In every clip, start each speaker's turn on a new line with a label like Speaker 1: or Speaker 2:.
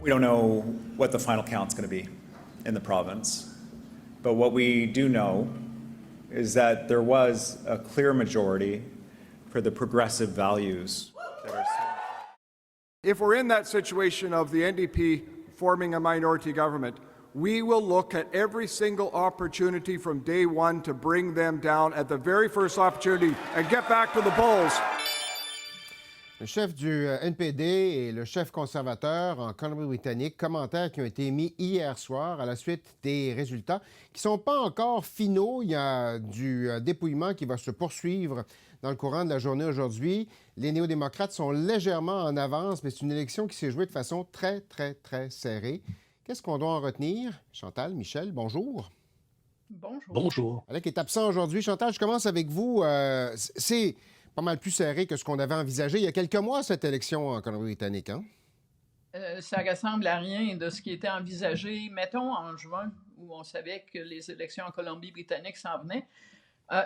Speaker 1: We don't know what the final count's going to be in the province, but what we do know is that there was a clear majority for the progressive values that are.
Speaker 2: If we're in that situation of the NDP forming a minority government, we will look at every single opportunity from day one to bring them down at the very first opportunity and get back to the polls.
Speaker 3: Le chef du NPD et le chef conservateur en Colombie-Britannique, commentaires qui ont été émis hier soir à la suite des résultats qui ne sont pas encore finaux. Il y a du dépouillement qui va se poursuivre dans le courant de la journée aujourd'hui. Les néo-démocrates sont légèrement en avance, mais c'est une élection qui s'est jouée de façon très, très, très serrée. Qu'est-ce qu'on doit en retenir? Chantal, Michel, bonjour.
Speaker 4: Bonjour.
Speaker 5: Bonjour.
Speaker 3: Alec est absent aujourd'hui. Chantal, je commence avec vous. C'est pas mal plus serré que ce qu'on avait envisagé il y a quelques mois, cette élection en Colombie-Britannique, hein?
Speaker 4: Ça ressemble à rien de ce qui était envisagé, mettons, en juin, où on savait que les élections en Colombie-Britannique s'en venaient.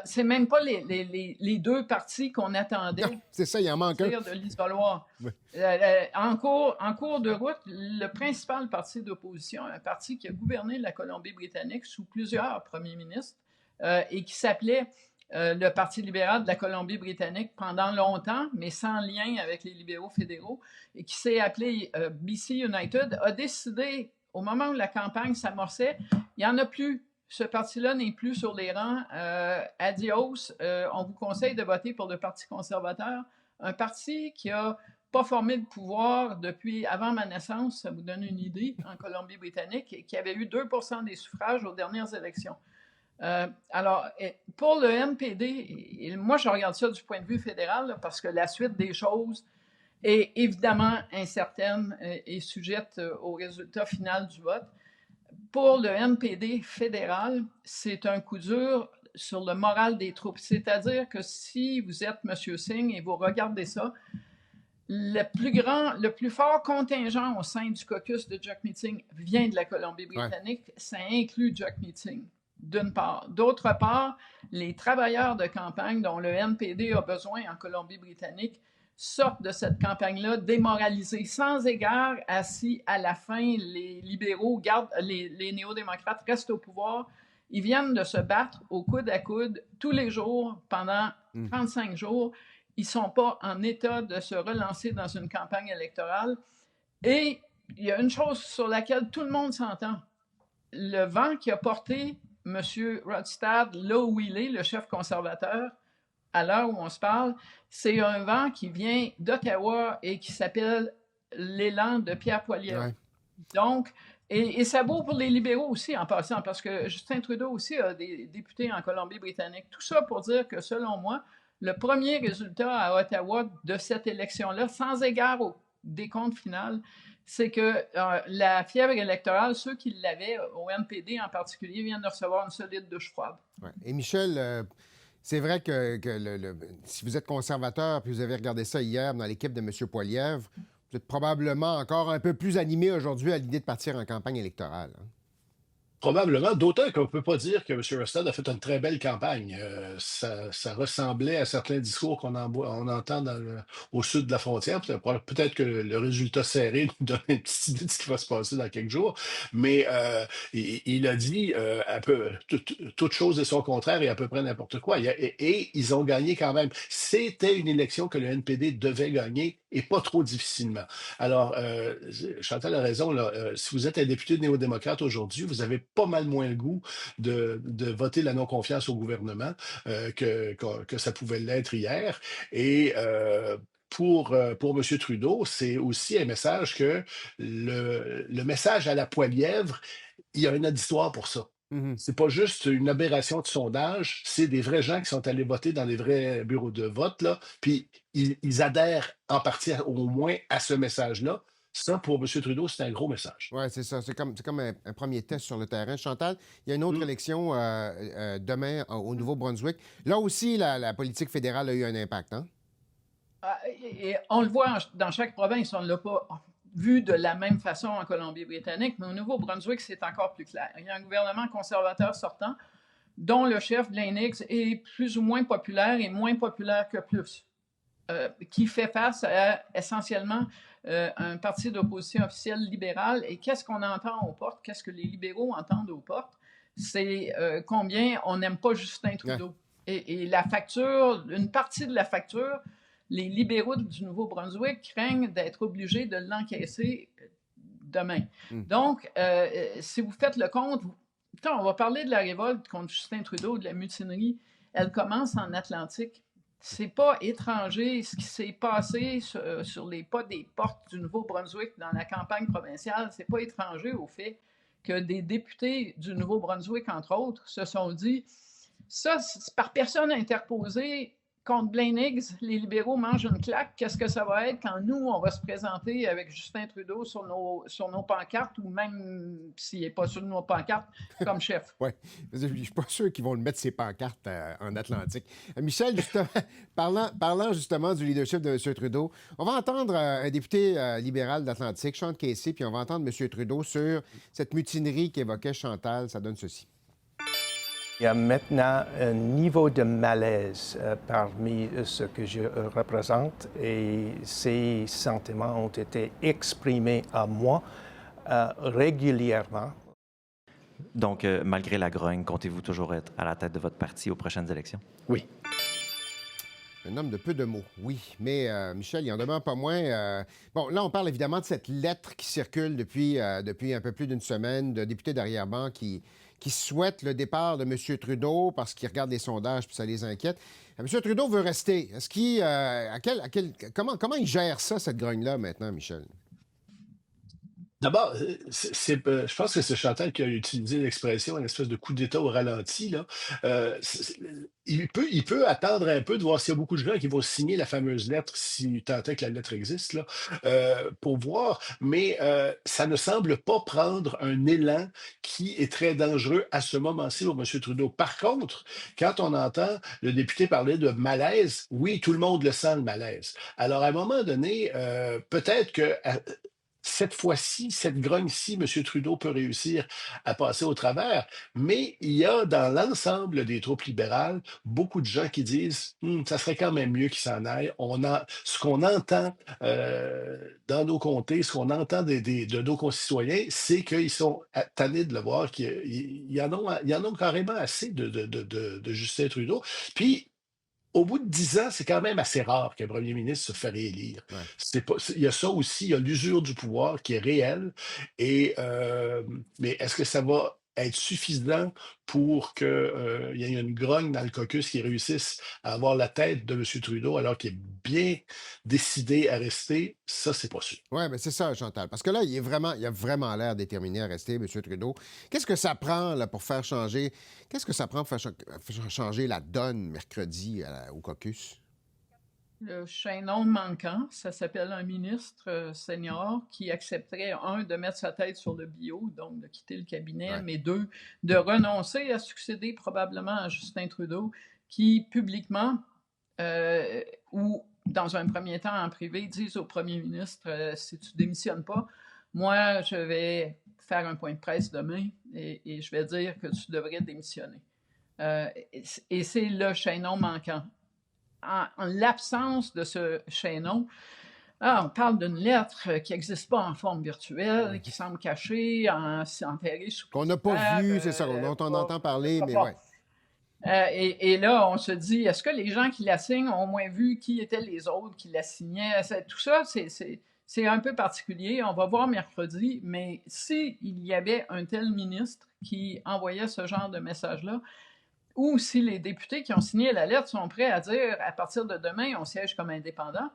Speaker 4: C'est même pas les deux partis qu'on attendait.
Speaker 3: Non, c'est ça, il en manque un.
Speaker 4: De l'isoloir.
Speaker 3: Oui.
Speaker 4: En cours de route, le principal parti d'opposition, un parti qui a gouverné la Colombie-Britannique sous plusieurs premiers ministres et qui s'appelait le Parti libéral de la Colombie-Britannique pendant longtemps, mais sans lien avec les libéraux fédéraux, et qui s'est appelé BC United, a décidé, au moment où la campagne s'amorçait, il n'y en a plus. Ce parti-là n'est plus sur les rangs. Adios. On vous conseille de voter pour le Parti conservateur, un parti qui n'a pas formé le pouvoir depuis avant ma naissance, ça vous donne une idée, en Colombie-Britannique, et qui avait eu 2 % des suffrages aux dernières élections. Alors, pour le NPD, et moi, je regarde ça du point de vue fédéral, là, parce que la suite des choses est évidemment incertaine et sujette au résultat final du vote. Pour le NPD fédéral, c'est un coup dur sur le moral des troupes. C'est-à-dire que si vous êtes M. Singh et vous regardez ça, le plus fort contingent au sein du caucus de Jack Meeting vient de la Colombie-Britannique. Ouais. Ça inclut Jack Meeting, d'une part. D'autre part, les travailleurs de campagne dont le NPD a besoin en Colombie-Britannique sortent de cette campagne-là démoralisés, sans égard à si, à la fin, les libéraux gardent, les néo-démocrates restent au pouvoir. Ils viennent de se battre au coude à coude tous les jours pendant 35 jours. Ils ne sont pas en état de se relancer dans une campagne électorale. Et il y a une chose sur laquelle tout le monde s'entend. Le vent qui a porté M. Rodstad là où il est, le chef conservateur, à l'heure où on se parle, c'est un vent qui vient d'Ottawa et qui s'appelle l'élan de Pierre Poilievre. Ouais. Donc, et ça vaut pour les libéraux aussi, en passant, parce que Justin Trudeau aussi a des députés en Colombie-Britannique. Tout ça pour dire que, selon moi, le premier résultat à Ottawa de cette élection-là, sans égard au décompte final, c'est que la fièvre électorale, ceux qui l'avaient, au NPD en particulier, viennent de recevoir une solide douche froide.
Speaker 3: Ouais. Et Michel, c'est vrai que si vous êtes conservateur puis vous avez regardé ça hier dans l'équipe de M. Poilievre, vous êtes probablement encore un peu plus animé aujourd'hui à l'idée de partir en campagne électorale. Hein?
Speaker 5: Probablement, d'autant qu'on ne peut pas dire que M. Rodstad a fait une très belle campagne. Ça ressemblait à certains discours qu'on entend au sud de la frontière. Peut-être que le résultat serré nous donne une petite idée de ce qui va se passer dans quelques jours. Mais il a dit toute chose et son contraire et à peu près n'importe quoi. Et ils ont gagné quand même. C'était une élection que le NPD devait gagner et pas trop difficilement. Alors, Chantal a raison. Là, si vous êtes un député néo-démocrate aujourd'hui, vous avez pas mal moins le goût de voter la non-confiance au gouvernement que ça pouvait l'être hier. Et pour M. Trudeau, c'est aussi un message que le message à la Poilievre, il y a une auditoire pour ça. Mm-hmm. C'est pas juste une aberration de sondage, c'est des vrais gens qui sont allés voter dans les vrais bureaux de vote, là, puis ils adhèrent en partie au moins à ce message-là. Ça, pour M. Trudeau, c'est un gros message.
Speaker 3: Oui, c'est ça. C'est comme un premier test sur le terrain. Chantal, il y a une autre élection demain au Nouveau-Brunswick. Là aussi, la politique fédérale a eu un impact, hein?
Speaker 4: Et on le voit dans chaque province. On ne l'a pas vu de la même façon en Colombie-Britannique, mais au Nouveau-Brunswick, c'est encore plus clair. Il y a un gouvernement conservateur sortant dont le chef, Glenn Higgs, est plus ou moins populaire et moins populaire que plus. qui fait face à essentiellement un parti d'opposition officielle libéral. Et qu'est-ce qu'on entend aux portes? Qu'est-ce que les libéraux entendent aux portes? C'est combien on n'aime pas Justin Trudeau. Et la facture, une partie de la facture, les libéraux du Nouveau-Brunswick craignent d'être obligés de l'encaisser demain. Donc, si vous faites le compte, on va parler de la révolte contre Justin Trudeau, de la mutinerie. Elle commence en Atlantique. C'est pas étranger ce qui s'est passé sur les pas des portes du Nouveau-Brunswick dans la campagne provinciale. C'est pas étranger au fait que des députés du Nouveau-Brunswick, entre autres, se sont dit ça, c'est par personne interposée contre Blaine Higgs, les libéraux mangent une claque. Qu'est-ce que ça va être quand nous, on va se présenter avec Justin Trudeau sur nos pancartes ou même s'il n'est pas sur nos pancartes comme chef?
Speaker 3: Oui, je ne suis pas sûr qu'ils vont le mettre, ces pancartes en Atlantique. Michel, justement, parlant justement du leadership de M. Trudeau, on va entendre un député libéral d'Atlantique, Sean Casey, puis on va entendre M. Trudeau sur cette mutinerie qu'évoquait Chantal. Ça donne ceci.
Speaker 6: Il y a maintenant un niveau de malaise parmi ce que je représente et ces sentiments ont été exprimés à moi régulièrement.
Speaker 7: Donc, malgré la grogne, comptez-vous toujours être à la tête de votre parti aux prochaines élections?
Speaker 6: Oui.
Speaker 3: Un homme de peu de mots, oui. Mais Michel, il en demeure pas moins. Bon, là, on parle évidemment de cette lettre qui circule depuis un peu plus d'une semaine de députés d'arrière-ban qui souhaitent le départ de M. Trudeau parce qu'ils regardent les sondages puis ça les inquiète. M. Trudeau veut rester. Est-ce qu'il... comment il gère ça, cette grogne-là, maintenant, Michel?
Speaker 5: D'abord, je pense que c'est Chantal qui a utilisé l'expression, une espèce de coup d'État au ralenti, là. Il peut attendre un peu de voir s'il y a beaucoup de gens qui vont signer la fameuse lettre, si tant est que la lettre existe, là, pour voir. Mais ça ne semble pas prendre un élan qui est très dangereux à ce moment-ci pour M. Trudeau. Par contre, quand on entend le député parler de malaise, oui, tout le monde le sent, le malaise. Alors, à un moment donné, peut-être que... cette fois-ci, cette grogne-ci, M. Trudeau peut réussir à passer au travers, mais il y a dans l'ensemble des troupes libérales beaucoup de gens qui disent ça serait quand même mieux qu'il s'en aille. Ce qu'on entend dans nos comtés, ce qu'on entend de nos concitoyens, c'est qu'ils sont tannés de le voir, qu'il y en ont carrément assez de Justin Trudeau. Puis, au bout de 10 ans, c'est quand même assez rare qu'un premier ministre se fait réélire.
Speaker 3: Ouais.
Speaker 5: Il y a ça aussi, il y a l'usure du pouvoir qui est réelle. Mais est-ce que ça va être suffisant pour qu'il y ait une grogne dans le caucus qui réussisse à avoir la tête de M. Trudeau alors qu'il est bien décidé à rester? Ça, c'est pas sûr.
Speaker 3: Oui, bien c'est ça, Chantal. Parce que là, il a vraiment l'air déterminé à rester, M. Trudeau. Qu'est-ce que ça prend là, pour faire changer... Qu'est-ce que ça prend pour faire changer la donne mercredi au caucus?
Speaker 4: Le chaînon manquant, ça s'appelle un ministre senior qui accepterait, un, de mettre sa tête sur le bio, donc de quitter le cabinet, mais deux, de renoncer à succéder probablement à Justin Trudeau, qui publiquement, ou dans un premier temps en privé, disent au premier ministre, si tu démissionnes pas, moi, je vais faire un point de presse demain et je vais dire que tu devrais démissionner. Et c'est le chaînon manquant. En l'absence de ce chaînon, on parle d'une lettre qui n'existe pas en forme virtuelle, qui semble cachée, enterrée sous...
Speaker 3: Qu'on n'a pas vu, c'est ça, dont on entend parler, mais ouais.
Speaker 4: Et là, on se dit, est-ce que les gens qui la signent ont au moins vu qui étaient les autres qui la signaient? Tout ça, c'est un peu particulier. On va voir mercredi, mais s'il y avait un tel ministre qui envoyait ce genre de message-là, ou si les députés qui ont signé la lettre sont prêts à dire à partir de demain, on siège comme indépendant,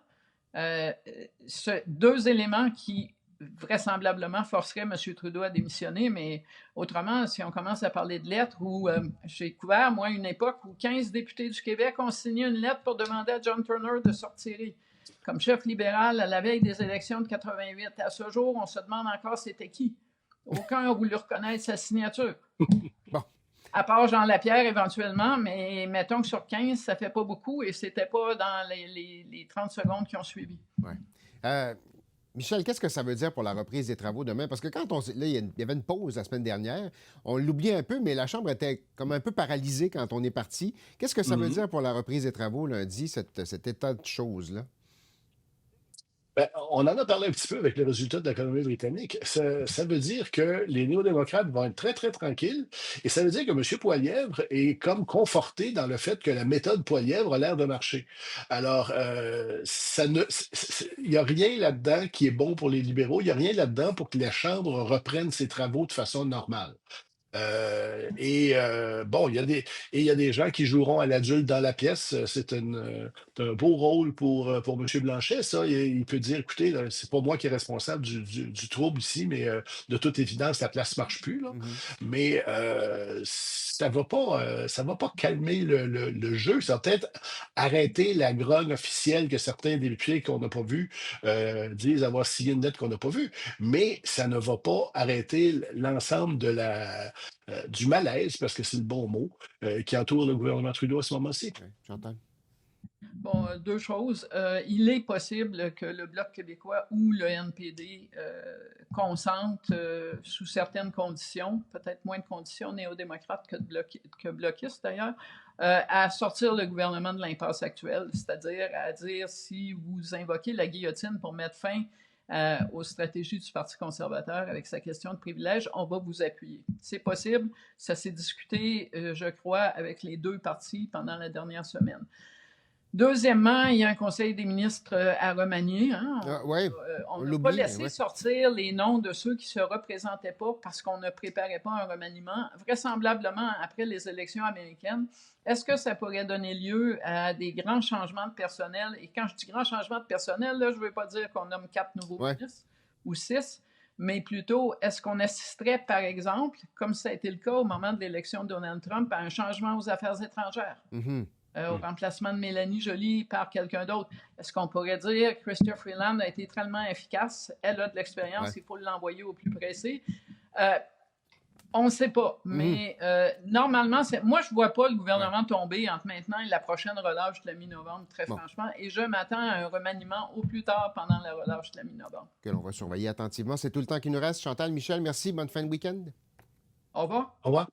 Speaker 4: deux éléments qui vraisemblablement forceraient M. Trudeau à démissionner, mais autrement, si on commence à parler de lettres, où j'ai couvert, moi, une époque où 15 députés du Québec ont signé une lettre pour demander à John Turner de se retirer comme chef libéral à la veille des élections de 88. À ce jour, on se demande encore c'était qui. Aucun n'a voulu reconnaître sa signature.
Speaker 3: Bon.
Speaker 4: À part Jean Lapierre, éventuellement, mais mettons que sur 15, ça fait pas beaucoup et c'était pas dans les 30 secondes qui ont suivi.
Speaker 3: Ouais. Michel, qu'est-ce que ça veut dire pour la reprise des travaux demain? Parce que quand on... Là, il y avait une pause la semaine dernière. On l'oublie un peu, mais la Chambre était comme un peu paralysée quand on est parti. Qu'est-ce que ça veut dire pour la reprise des travaux lundi, cet état de choses-là?
Speaker 5: Ben, on en a parlé un petit peu avec les résultats de la Colombie-Britannique. Ça veut dire que les néo-démocrates vont être très, très tranquilles. Et ça veut dire que M. Poilievre est comme conforté dans le fait que la méthode Poilievre a l'air de marcher. Alors, il n'y a rien là-dedans qui est bon pour les libéraux. Il n'y a rien là-dedans pour que la Chambre reprenne ses travaux de façon normale. Bon, il y a des gens qui joueront à l'adulte dans la pièce. C'est un beau rôle pour M. Blanchet, ça. Il peut dire, écoutez, là, c'est pas moi qui est responsable du trouble ici, mais de toute évidence, la place marche plus, là. Mais ça va pas calmer le jeu. Ça va peut-être arrêter la grogne officielle que certains députés qu'on n'a pas vus disent avoir signé une lettre qu'on n'a pas vue. Mais ça ne va pas arrêter l'ensemble du malaise, parce que c'est le bon mot, qui entoure le gouvernement Trudeau à ce moment-ci.
Speaker 3: Oui, j'entends.
Speaker 4: Bon, deux choses. Il est possible que le Bloc québécois ou le NPD consentent, sous certaines conditions, peut-être moins de conditions néo-démocrates que bloquistes d'ailleurs, à sortir le gouvernement de l'impasse actuelle, c'est-à-dire à dire si vous invoquez la guillotine pour mettre fin aux stratégies du Parti conservateur avec sa question de privilège, on va vous appuyer. C'est possible. Ça s'est discuté, je crois, avec les deux partis pendant la dernière semaine. Deuxièmement, il y a un conseil des ministres à remanier. Hein? On n'a pas laissé sortir les noms de ceux qui ne se représentaient pas parce qu'on ne préparait pas un remaniement, vraisemblablement après les élections américaines. Est-ce que ça pourrait donner lieu à des grands changements de personnel? Et quand je dis grands changements de personnel, là, je ne veux pas dire qu'on nomme 4 nouveaux ministres ou 6, mais plutôt, est-ce qu'on assisterait, par exemple, comme ça a été le cas au moment de l'élection de Donald Trump, à un changement aux affaires étrangères? Au remplacement de Mélanie Joly par quelqu'un d'autre. Est-ce qu'on pourrait dire que Chrystia Freeland a été tellement efficace, elle a de l'expérience, il faut l'envoyer au plus pressé? On ne sait pas, mais normalement, moi, je ne vois pas le gouvernement tomber entre maintenant et la prochaine relâche de la mi-novembre, très franchement, et je m'attends à un remaniement au plus tard pendant la relâche de la mi-novembre.
Speaker 3: Que l'on va surveiller attentivement. C'est tout le temps qui nous reste. Chantal, Michel, merci. Bonne fin de week-end.
Speaker 4: Au revoir.
Speaker 5: Au revoir.